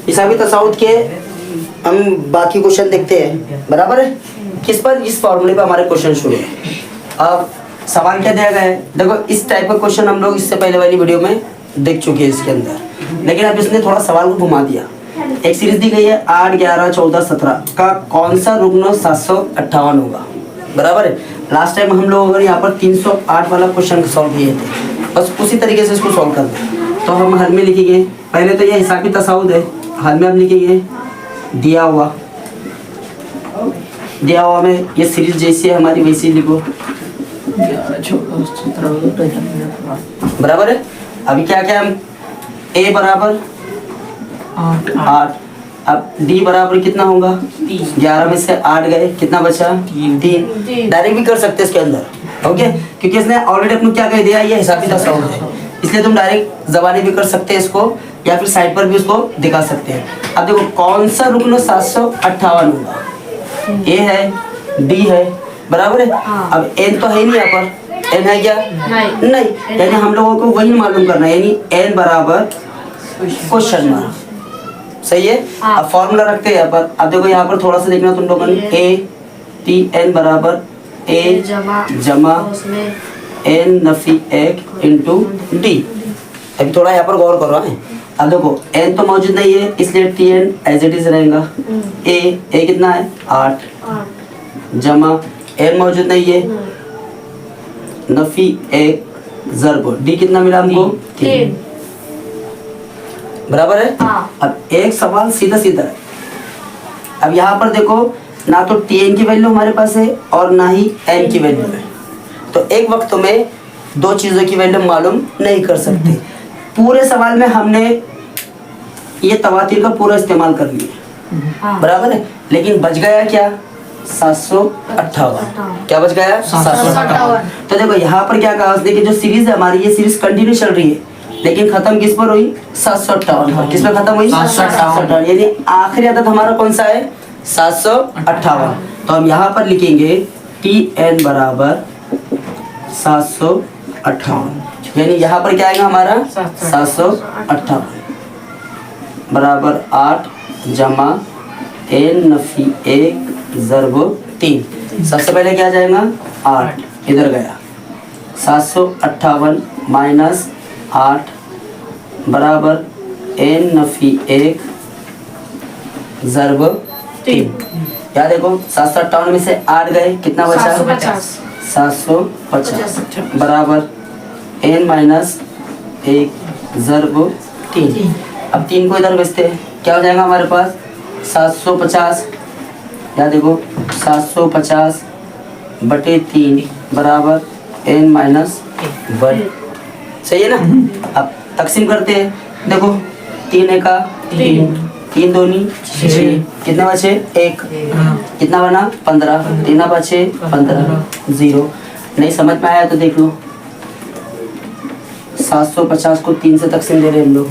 हिसाबी तसाउद के हम बाकी क्वेश्चन देखते हैं, बराबर है। किस पर? इस फॉर्मूले पर हमारे क्वेश्चन शुरू है। अब सवाल क्या दिया गया है, देखो इस टाइप का क्वेश्चन हम लोग इससे पहले वाली वीडियो में देख चुके हैं इसके अंदर, लेकिन अब इसने थोड़ा सवाल को घुमा दिया। एक सीरीज दी गई है 8, 11, 14, 17 का कौन सा रुग्ण 758 होगा, बराबर है। लास्ट टाइम हम लोग अगर यहाँ पर 308 वाला क्वेश्चन सॉल्व किए थे, बस उसी तरीके से इसको सॉल्व करना। तो हम हल में लिखेंगे, पहले तो ये हिसाबी तसाउद है, हल में हम लिखेंगे दिया हुआ में ये सीरीज जैसी है हमारी वैसी लिखो, बराबर है। अभी क्या क्या हम a बराबर 8, अब d बराबर कितना होगा 11 में से 8 गए, कितना बचा 3। डायरेक्ट भी कर सकते हैं इसके अंदर, ओके, क्योंकि इसने ऑलरेडी अपने क्या कह दिया, ये हिसाबी तसाउद है, इसलिए तुम डायरेक्ट जबानी भी कर सकते हैं इसको, या फिर साइड पर भी उसको दिखा सकते हैं। अब देखो कौन सा रुग्ण 758 होगा, a है d है, बराबर है। अब n तो है नहीं यहाँ पर, n है क्या? नहीं, यानी हम लोगों को वही मालूम करना है, यानी n बराबर क्वेश्चन मार्क, सही है। अब फॉर्मूला रखते हैं यहाँ पर। अब देखो यहाँ पर थोड़ा सा देखना तुम लोगों ने, a t n बराबर a जमा n नफी 1 इंटू d। अभी थोड़ा यहाँ पर गौर करो है। अब देखो n तो मौजूद नहीं है, इसलिए T N as it is रहेगा। a कितना है 8 जमा n मौजूद नहीं है, नफी 1 ज़र्ब d कितना मिला हमको 3, बराबर है। अब एक सवाल सीधा सीधा है। अब यहाँ पर देखो ना तो tn की वैल्यू हमारे पास है और ना ही n की वैल्यू है, तो एक वक्त में दो चीज़ों की वैल्यू मालूम नहीं कर सकते। पूरे सवाल में हमने ये तवातीर का पूरा इस्तेमाल कर लिया, बराबर है, लेकिन बच गया क्या 758। क्या बच गया 758। तो देखो यहाँ पर क्या कहा उसने कि जो सीरीज है हमारी, ये सीरीज कंटिन्यू चल रही है, लेकिन खत्म किस पर हुई 758 पर। किस पर खत्म हुई 758, यानी आखिरी अदद हमारा कौन सा है 758। तो हम यहाँ पर लिखेंगे टी एन बराबर 758, यानी यहाँ पर क्या आएगा हमारा 758 बराबर 8 जमा n नफी 1 ज़र्ब 3। सबसे पहले क्या जाएगा 8 इधर गया, 758 माइनस 8 बराबर n नफी 1 ज़र्ब 3। क्या देखो 758 में से 8 गए, कितना बचा 750 बराबर n माइनस 1 ज़र्ब 3। अब 3 को इधर भेजते हैं, क्या हो जाएगा हमारे पास 750। या देखो 750 बटे 3 बराबर n माइनस 1, सही है ना। अब तकसीम करते हैं, देखो 3 एका 3 दूनी 6, कितना बचे 1, कितना बना 15, 3 बचे 15, 0। नहीं समझ में आया तो देख लो, 750 को 3 से तकसीम दे रहे हैं हम लोग,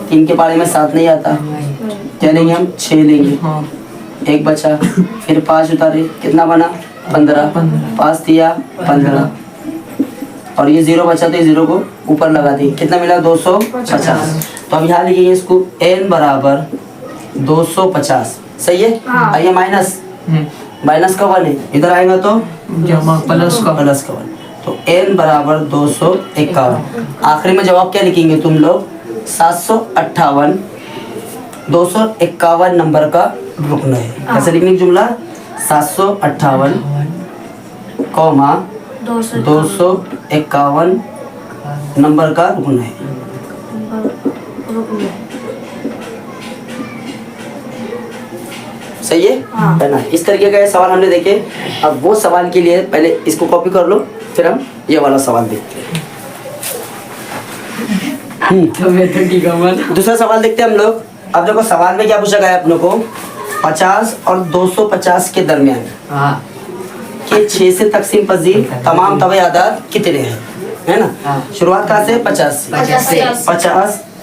3 के पारे में 7 नहीं आता, क्या लेंगे हम 6 लेंगे, 1 बचा, फिर 5 उतारे, कितना बना 15, 5 दिया 15, और ये 0 बचा तो ये 0 को ऊपर लगा दी, कितना मिला 250। तो अब यहाँ लिखेंगे इसको n बराबर 250, सही है। और ये माइनस का 1 है, इधर आएगा तो प्लस का 1, तो n बराबर 251। आखिरी में जवाब क्या लिखेंगे तुम लोग 758 251 नंबर का रुकना है। कैसे लिखने की जुमला 758 कौमा 251 नंबर का रुकना है। सही है ना। इस तरीके का सवाल हमने देखे। अब वो सवाल के लिए पहले इसको कॉपी कर लो, फिर हम ये वाला सवाल देखते हैं। दूसरा सवाल देखते हैं हम लोग। अब देखो सवाल में क्या पूछा गया है अपनों को, 50 और 250 के दरमियान के 6 से तकसीम पजीर तमाम तवे आदाद कितने हैं, है ना। शुरुआत कहाँ से 50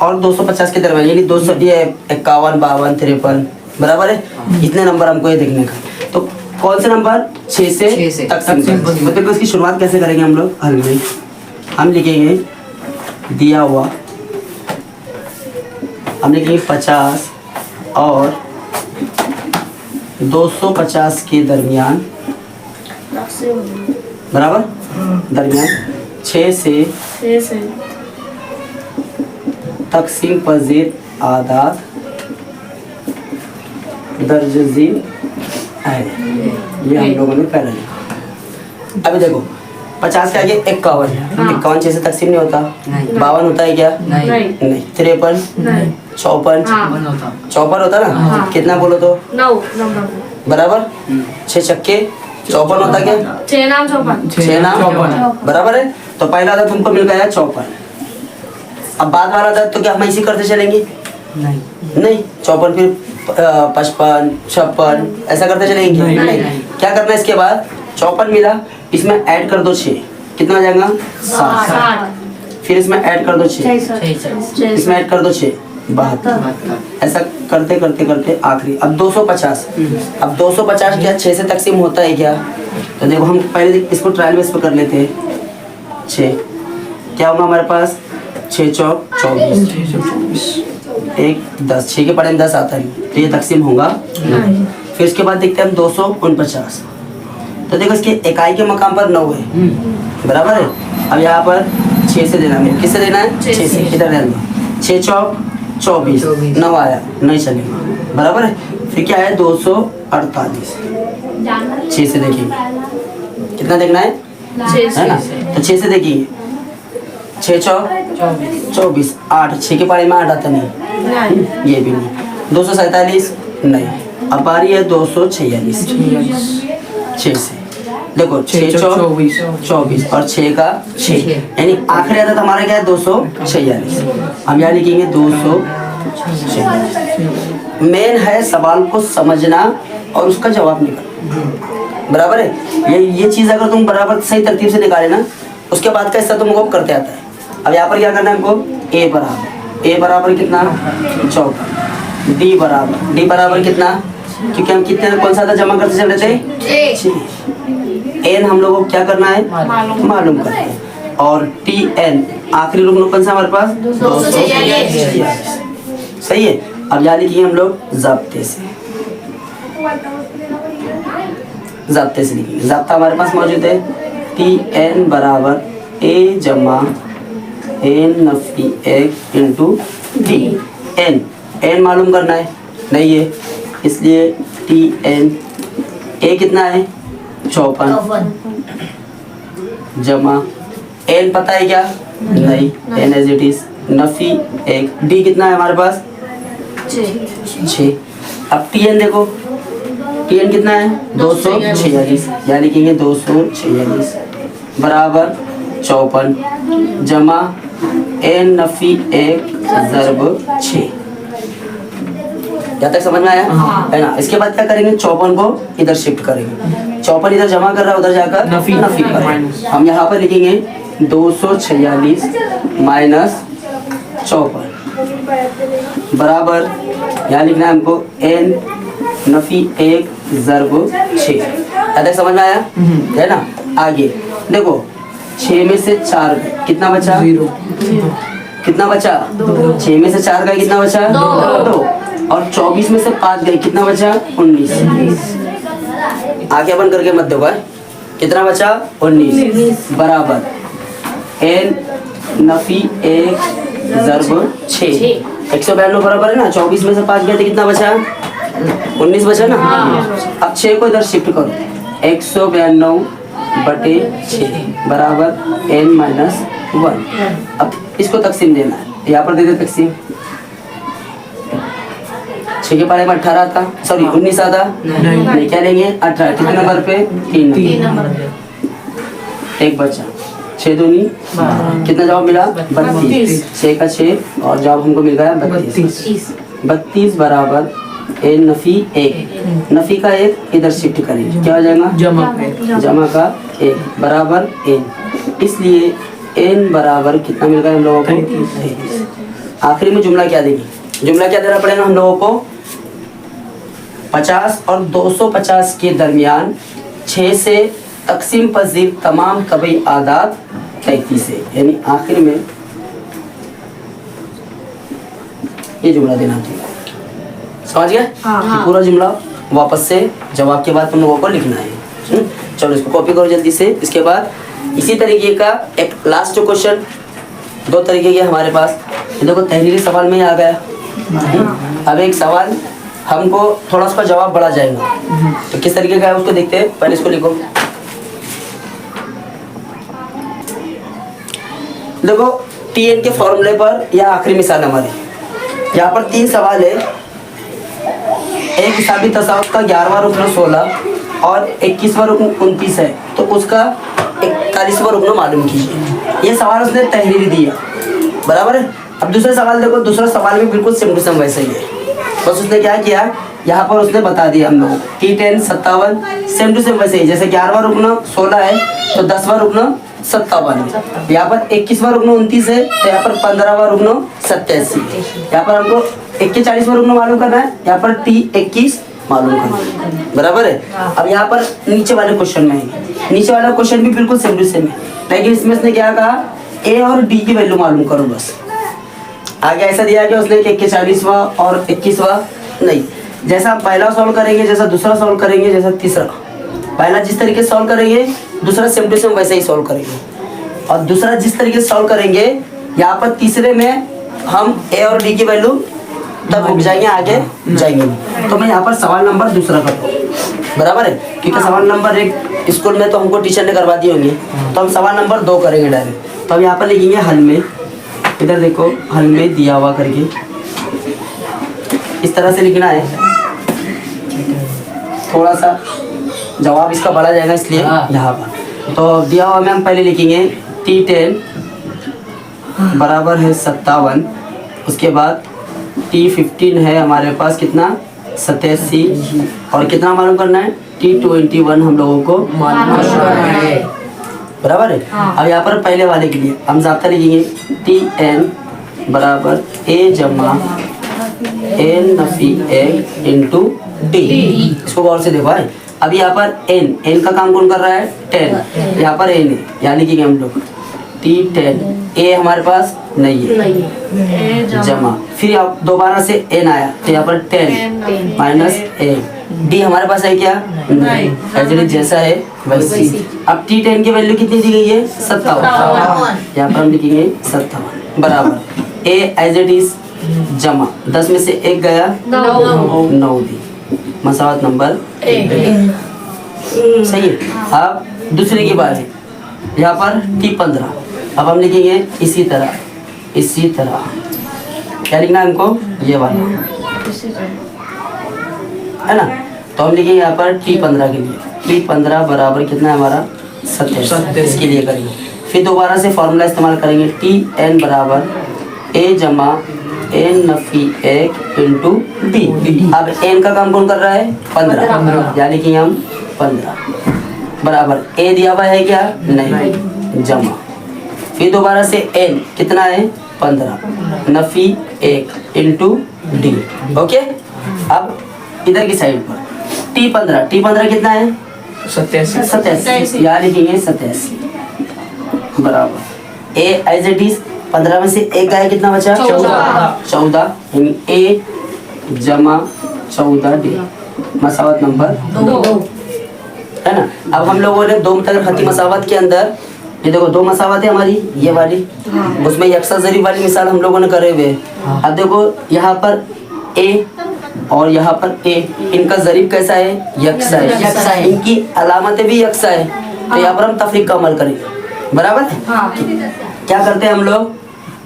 और 250 के दरमियान, यानी 251, 52, 53, बराबर है। इतने नंबर हमको ये देखने का। तो कौन से नंबर 6 से तकसीम मतलब उसकी शुरुआत कैसे करेंगे हम लोग। हल में हम लिखेंगे दिया हुआ, हम लिखेंगे 50 और 250 के दरमियान बराबर दरमियान 6 से तकसीम पजीर आदाद दर्ज झील है। ये हम लोगों ने पहले लिखा। अभी देखो 50 के आगे 51, 51 6 से तकसीम नहीं होता। 52 होता है क्या? नहीं। 53 54 होता ना? कितना बोलो तो? 9 बराबर। 6 छक्के 54 होता क्या? 6 नाम 54 बराबर है। तो पहला था तुमको मिल गया 54। अब बाद वाला था तो क्या हम ऐसे करते चलेंगे? नहीं 54 फिर 55 56 ऐसा करते चलेंगे? नहीं। क्या करना है इसके बाद? 54 मिला, इसमें ऐड कर दो 6, कितना आ जाएगा? 7। फिर इसमें ऐड कर दो 6, इसमें ऐड कर दो 6, 72। ऐसा करते करते करते आखिरी अब 250। अब 250 क्या 6 से तकसीम होता है क्या? तो देखो हम पहले इसको ट्रायल बेस पे कर लेते हैं। 6 क्या होगा हमारे पास? 6 चौक 24, 1 10, 6 के पड़े में 10 आता है तो ये तकसीम होगा नहीं। फिर इसके बाद देखते हैं हम 249। तो देखो इसके इकाई के मकाम पर 9 है बराबर है। अब यहाँ पर 6 से देना है, किससे देना है? 6 से। इधर रहने दो, 6 चौक 24, 9 आया नहीं चलेगा बराबर है। फिर क्या है? 248 6 से देखेंगे कितना देखना है ना? तो 6 से देखिए 6 चौक 24, 8 6 के पारे में 8 आता नहीं, ये भी नहीं। 247 नहीं। अब बारी है 246 6 से। देखो 6 चौक 24 और 6 का 6 यानी आखिरी आदत हमारा क्या है? 246। हम यहाँ लिखेंगे 246। मेन है सवाल को समझना और उसका जवाब निकालना बराबर है। ये चीज अगर तुम बराबर सही तरतीब से निकाले ना उसके बाद का हिस्सा तुमको करते आता है। अब यहाँ पर क्या करना है हमको? ए बराबर कितना? 14। डी बराबर कितना? क्योंकि हम कितने कौन सा था जमा करते चल रहे थे? एन हम लोगों को क्या करना है? मालूम करना है। और टी एन आखिरी रूप कौन सा हमारे पास? 246। सही है। अब यहाँ लिखिए हम लोग ज़ाब्ते से लिखिए। ज़ाब्ता हमारे पास मौजूद है। टी एन बराबर ए जमा एन नफी 1 इंटू टी एन मालूम करना है नहीं है, इसलिए टी एन ए कितना है? 54 जमा एन पता है क्या? नहीं, एन एज इट इज नफी 1। डी कितना है हमारे पास? 6। अब टी एन देखो, टी एन कितना है? 246 यानी लिखेंगे 246 बराबर 54 जमा एन नफी 1 ज़रब 6। यहाँ तक समझ में आया है ना? इसके बाद क्या करेंगे? 54 को इधर शिफ्ट करेंगे। 54 इधर जमा कर रहा है, उधर जाकर नफी करेंगे। हम यहाँ पर लिखेंगे 246 माइनस 54 बराबर यहाँ लिखना है हमको एन नफी 1 ज़रब 6। यहाँ तक समझ में आया है ना? आगे देखो 6 में से 4 गए, कितना बचा? 0। कितना बचा? 6 में से 4 गए, कितना बचा? 2। और 24 में से 5 गए, कितना बचा? 19। आगे बंद करके मत दो, कितना बचा? 19 बराबर एन नफी 1 ज़रब 6। 192 बराबर है ना? 24 में से 5 गए थे, कितना बचा? 19 बचा ना? अब 6 को इधर शिफ्ट करो, 192/6 बराबर n माइनस 1। अब इसको तकसीम देना है, यहाँ पर दे दे तकसीम। 6 के पारे में 18 था, सॉरी 19 आता नहीं, क्या लेंगे? 18। कितने नंबर पे? 3 नंबर। एक बचा 6 दूनी, कितना जवाब मिला? 32। 6 का 6 और जवाब हमको मिल गया 32 बराबर एन नफी 1। नफी का 1 इधर शिफ्ट करेंगे, क्या हो जाएगा? जमा का 1 बराबर एन। इसलिए एन बराबर कितना मिल गया हम लोगों को? 33। आखिरी में जुमला क्या देगी? जुमला क्या देना पड़ेगा हम लोगों को? 50 और 250 के दरमियान 6 से तकसीम पजीर तमाम कबई आदात 33 है, यानी आखिर में ये जुमला देना चाहिए। समझ गए? हाँ। पूरा जुमला वापस से जवाब के बाद तुम लोगों को लिखना है। चलो इसको कॉपी करो जल्दी से। इसके बाद इसी तरीके का एक लास्ट क्वेश्चन, 2 तरीके के हमारे पास। ये देखो तहरीरी सवाल में ही आ गया। अब एक सवाल हमको थोड़ा उसका जवाब बढ़ा जाएगा, तो किस तरीके का है उसको देखते हैं। पहले इसको लिखो। देखो TN के फॉर्मूले पर यह आखिरी मिसाल हमारी। यहाँ पर 3 सवाल है। एक हिसाबी तसाउत का 11वां रुकन 16 और 21वां रुकन 29 है, तो उसका 41वां रुकन मालूम कीजिए। ये सवाल उसने तहरीरी दिया, बराबर है। अब दूसरा सवाल देखो, दूसरा सवाल भी बिल्कुल सेम टू सेम वैसे ही है, बस उसने क्या किया, यहाँ पर उसने बता दिया हम लोग T10 57 सेम टू सेम वैसे ही। जैसे 11वां रुकन 16 है तो 10वां रुकन 57 है। यहाँ पर 21वां रुकन 29 है तो यहाँ पर 15वां रुकन 87। यहाँ पर हमको 41वां रुकन मालूम करना है, यहाँ पर T21 मालूम करना है, बराबर है। अब यहाँ पर नीचे वाले क्वेश्चन में है, नीचे वाला क्वेश्चन भी बिल्कुल सेम टू सेम है, लेकिन इसमें उसने क्या कहा, A और D की वैल्यू मालूम करो बस। आगे ऐसा दिया कि उसने 41वां और 21वां नहीं। जैसा हम पहला सॉल्व करेंगे, जैसा दूसरा सॉल्व करेंगे, जैसा तीसरा, पहला जिस तरीके से सॉल्व करेंगे दूसरा सेम टू सेम वैसे ही सॉल्व करेंगे, और दूसरा जिस तरीके से सॉल्व करेंगे यहाँ पर तीसरे में हम A और D की वैल्यू तब रुक जाएंगे, आगे जाएंगे। तो मैं यहाँ पर सवाल नंबर दूसरा करता हूँ, बराबर है, क्योंकि सवाल नंबर 1 स्कूल में तो हमको टीचर ने करवा दिए होंगे, तो हम सवाल नंबर 2 करेंगे डायरेक्ट। तो अब यहाँ पर लिखेंगे हल में, इधर देखो हल में दिया हुआ करके इस तरह से लिखना है। थोड़ा सा जवाब इसका बढ़ा जाएगा इसलिए यहाँ पर। तो दिया हुआ में हम पहले लिखेंगे T10 बराबर है 57, उसके बाद T15 है हमारे पास कितना 87, और कितना मालूम करना है T21 हम लोगों को मालूम करना है, बराबर है। अब यहाँ पर पहले वाले के लिए हम ज़ाब्ता लिखेंगे TN बराबर A जमा N Nafi A into D। इसको गौर से देखो है। अब यहाँ पर N का काम कौन कर रहा है 10, यहाँ पर N है, यहाँ लिखेंगे हम लोग T10, A हमारे पास नहीं है, जमा फिर अब दोबारा से N आया तो यहाँ पर 10 माइनस A, D हमारे पास है क्या नहीं, एक्चुअली जैसा है वैसी। अब T10 की वैल्यू कितनी दी गई है 57, यहाँ पर हम लिखेंगे 57 बराबर A एज इट इज जमा 10 में से 1 गया 9 दी, मसावत नंबर 1। सही है। अब दूसरे की बात है, यहाँ पर T15, अब हम लिखेंगे इसी तरह क्या लिखना है हमको, ये वाला है ना। तो हम लिखेंगे यहाँ पर T15 के लिए, T15 बराबर कितना है हमारा 27, इसके लिए करेंगे। फिर दोबारा से फॉर्मूला इस्तेमाल करेंगे TN बराबर A जमा N नफी 1 इंटू D। अब N का काम कौन कर रहा है 15, यानी कि हम 15 बराबर A दिया हुआ है क्या नहीं, जमा फिर दोबारा से N कितना है 15 नफी 1 इंटू D। ओके। अब इधर की साइड पर T15 कितना है 87, यहाँ लिखेंगे 87 बराबर A एज इट इज 15 में से 1 गया कितना बचा 14, यानी A जमा 14 D, मसावत नंबर 2 है ना। अब हम लोगों ने 2 मुतल्लिक़ खती मसावत के अंदर ये देखो 2 मसावत है हमारी, ये वाली, उसमें यकसा ज़रीब वाली मिसाल हम लोगों ने करे हुए। अब देखो यहाँ पर A और यहाँ पर A, इनका ज़रीब कैसा है यकसा है, इनकी अलामतें भी यकसा है, तो यहाँ पर हम तफरीक का अमल करेंगे, बराबर है। क्या करते हैं हम लोग,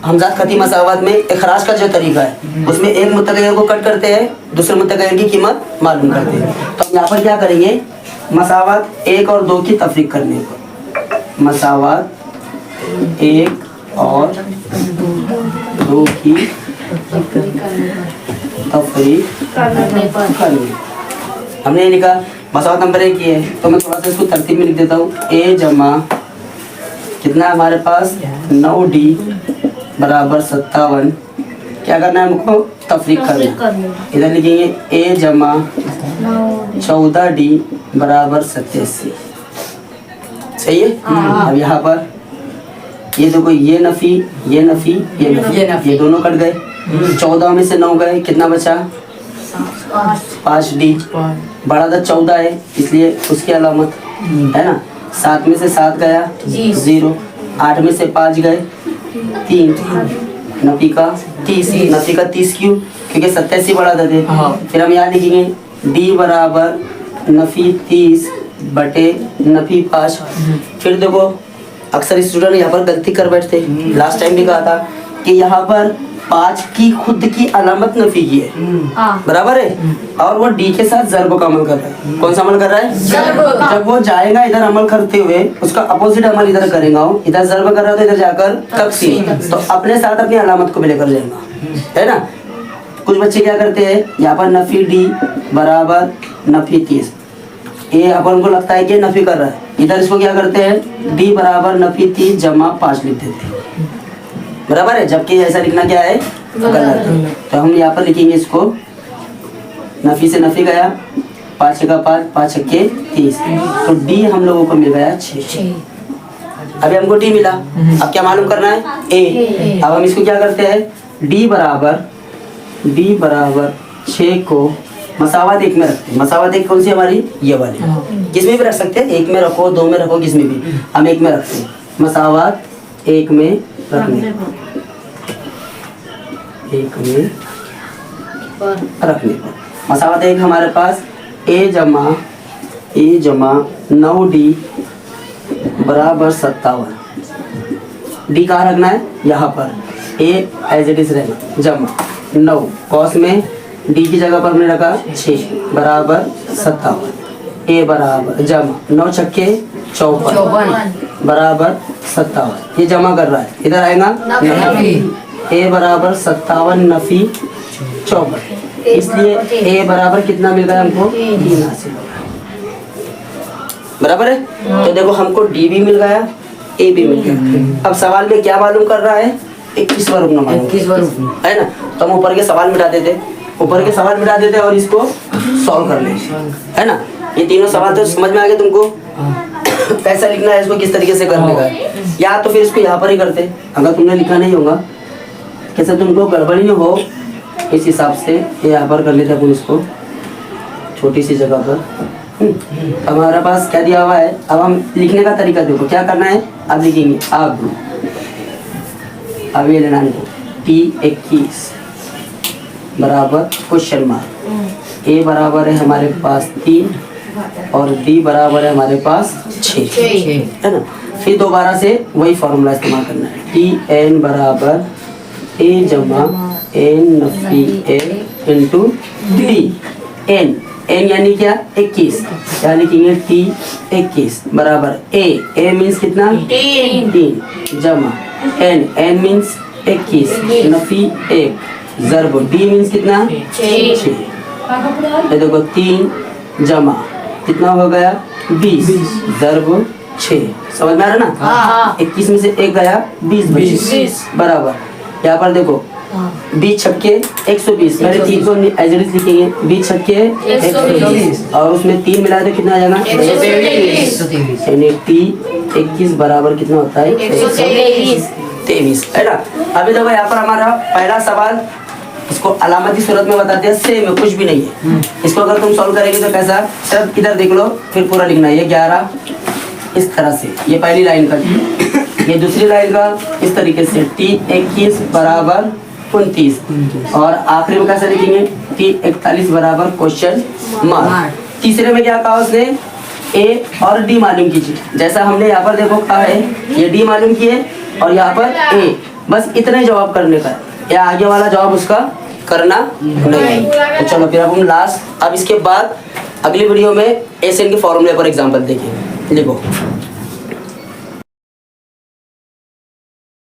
हमजात खती मसावत में इखराज का जो तरीका है उसमें एक मुतगय्यर को कट करते हैं, दूसरे मुतगय्यर की कीमत मालूम करते हैं। तो यहाँ पर क्या करेंगे, मसावत 1 और 2 की तफरीक करने पर, मसावत 1 और 2 की तफरीक करने। हमने ये लिखा मसावत नंबर 1 की है, तो मैं थोड़ा सा इसको तरतीब में लिख देता हूँ। A जमा कितना है हमारे पास 9D बराबर 57, क्या करना है हमको तफरीक करना। इधर लिखेंगे A जमा 14D बराबर 87, सही है। अब यहाँ पर ये देखो ये नफी ये दोनों कट गए, 14 में से 9 गए, कितना बचा 5 डी, बड़ा था 14 है इसलिए उसकी अलामत है ना। 7 में से 7 गया 0, 8 में से 5 गए 3, नफी का 30, नफी का 30 क्यों? क्योंकि 87 बड़ा था थे। फिर हम यहाँ लिखेंगे डी बराबर नफी 30 बटे नफी 5। फिर देखो अक्सर स्टूडेंट यहाँ पर गलती कर बैठते, लास्ट टाइम भी कहा था कि यहाँ पर 5 की खुद की अलामत नफी की है, बराबर है, और वो डी के साथ ज़र्ब का अमल कर रहा है। कौन सा अमल कर रहा है? जब वो जाएगा इधर अमल करते हुए उसका अपोजिट अमल इधर करेगा, इधर ज़र्ब कर रहा है तो इधर जाकर तकसीम, तो अपने साथ अपनी अलामत को भी लेकर जाएगा, है ना। कुछ बच्चे क्या करते हैं, यहाँ पर नफी डी बराबर नफी 30, ये अपन को लगता है कि नफी कर रहा है, इधर इसको क्या करते हैं डी बराबर नफी 30 जमा 5 लिख देते हैं, बराबर है, जबकि ऐसा लिखना क्या है गलत है। तो हम यहाँ पर लिखेंगे इसको नफी से नफी गया 5 का 5, 5 छक्के 30, तो डी हम लोगों को मिल गया 6। अभी हमको डी मिला, अब क्या मालूम करना है ए। अब हम इसको क्या करते हैं डी बराबर 6 को मसावत 1 में रखते हैं। मसावत 1 कौन सी हमारी, ये वाली, किसमें भी रख सकते हैं, 1 में रखो 2 में रखो किसमें भी, हम 1 में रखते हैं। मसावत 1 में रखने पर मसावत 1 हमारे पास ए जमा 9D बराबर 57। डी कहाँ रखना है, यहाँ पर, ए एज इट इज रहना, जमा 9 कॉस में डी की जगह पर हमने रखा 6 बराबर 57, ए बराबर जमा 9 छक्के 54 बराबर 57, ये जमा कर रहा है, इधर आएगा नफी, ए बराबर 57 नफी 54, इसलिए ए बराबर कितना मिल गया हमको 3 हासिल हो गया, बराबर है। तो देखो हमको डी भी मिल गया, ए भी मिल गया। अब सवाल में क्या मालूम कर रहा है, 21वां रुकना मालूम है ना। तो हम ऊपर के सवाल मिटा देते और इसको सॉल्व कर ले, है ना। ये तीनों सवाल तो समझ में आ गए तुमको, कैसा लिखना है इसको, किस तरीके से करने का है, या तो फिर इसको यहाँ पर ही करते, अगर तुमने लिखा नहीं होगा, कैसे तुमको गड़बड़ी न हो इस हिसाब से ये यहाँ पर कर लेते अपन इसको छोटी सी जगह पर। अब हमारे पास क्या दिया हुआ है, अब हम लिखने का तरीका देखो क्या करना है। अब लिखेंगे अब ये लेना है T21 बराबर क्वेश्चन मार्क, ए बराबर है हमारे पास 3 और डी बराबर है हमारे पास 6, है ना। फिर दोबारा से वही फॉर्मूला इस्तेमाल करना है, Tn बराबर ए जमा एन नफी ए इंटू डी, एन यानी क्या 21, क्या लिखेंगे T21 बराबर ए मीन्स कितना 3 जमा एन मीन्स 21 नफी 1 ज़र्ब डी मीन्स कितना 6, ये देखो 3 जमा कितना हो गया 20 ज़र्ब 6, समझ में आ रहा ना। 21 में से 1 गया 20 बराबर, यहाँ पर देखो 20 छक्के 120, पहले 3 को एज इट इज लिखेंगे, 20 छक्के 120 और उसमें 3 मिला तो कितना आ जाएगा 21 बराबर कितना होता है 123, है ना। अभी देखो यहाँ पर हमारा पहला सवाल, इसको अलामती सूरत में बताते हैं, सेम है, कुछ भी नहीं है। इसको अगर तुम सॉल्व करेंगे तो कैसा, सिर्फ इधर देख लो फिर पूरा लिखना है। ये 11 इस तरह से, ये पहली लाइन का, ये दूसरी लाइन का इस तरीके से T21 बराबर 29 और आखिरी में कैसे लिखेंगे T41 बराबर क्वेश्चन मार्क। तीसरे में क्या कहा उसने, ए और डी मालूम कीजिए, जैसा हमने यहाँ पर देखो कहा है, ये डी मालूम किए और यहाँ पर ए, बस इतने जवाब करने का है, या आगे वाला जवाब उसका करना नहीं है। तो चलो फिर अब हम लास्ट, अब इसके बाद अगली वीडियो में एसएन के फॉर्मूले पर एग्जांपल देखेंगे। लिखो